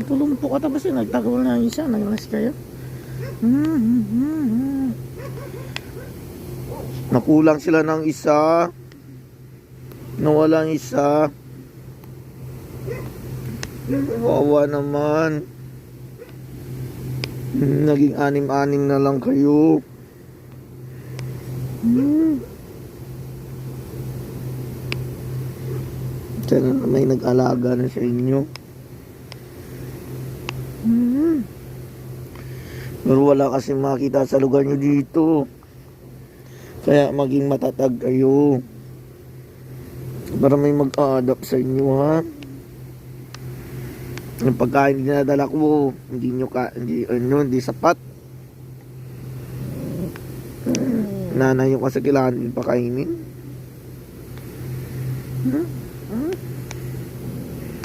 Tulong po ka tapos yun, nagtagol na yung isa, naglas kayo. Nakulang sila ng isa. Nawalang isa. Wawa naman. Naging anim-anim na lang kayo. Sana na may nag-alaga na sa inyo. Pero wala kasi makita sa lugar nyo dito. Kaya maging matatag kayo. Para may mag-a-adapt sa inyo, ha? Yung pagkain dinadala ko, hindi sapat. Nanay yung kasi kailangan din pakainin.